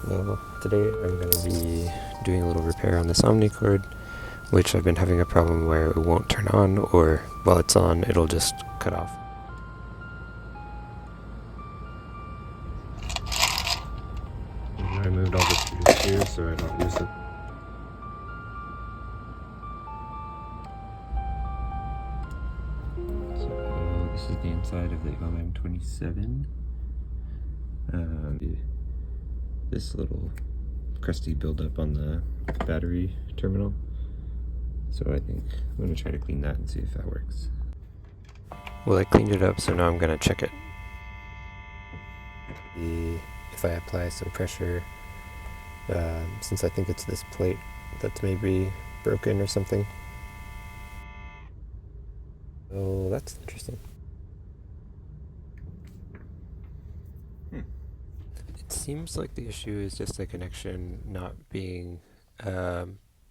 Well, today I'm going to be doing a little repair on this Omnichord, which I've been having a problem where it won't turn on, or while it's on, it'll just cut off. I moved all the screws here so I don't lose it. So this is the inside of the OM27. This little crusty buildup on the battery terminal. So I think I'm going to try to clean that and see if that works. Well, I cleaned it up, so now I'm going to check it. If I apply some pressure, since I think it's this plate that's maybe broken or something. Oh, that's interesting. It seems like the issue is just the connection not being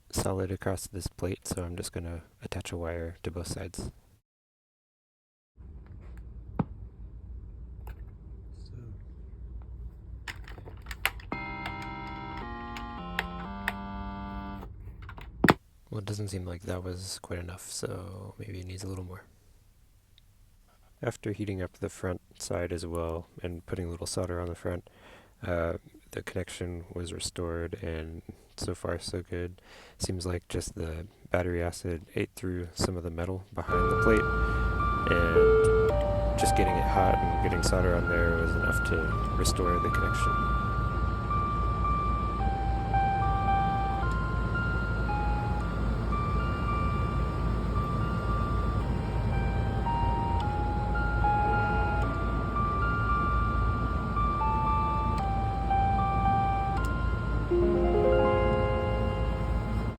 solid across this plate, so I'm just going to attach a wire to both sides. Well, it doesn't seem like that was quite enough, so maybe it needs a little more. After heating up the front side as well and putting a little solder on the front, the connection was restored, and so far so good. Seems like just the battery acid ate through some of the metal behind the plate, and just getting it hot and getting solder on there was enough to restore the connection.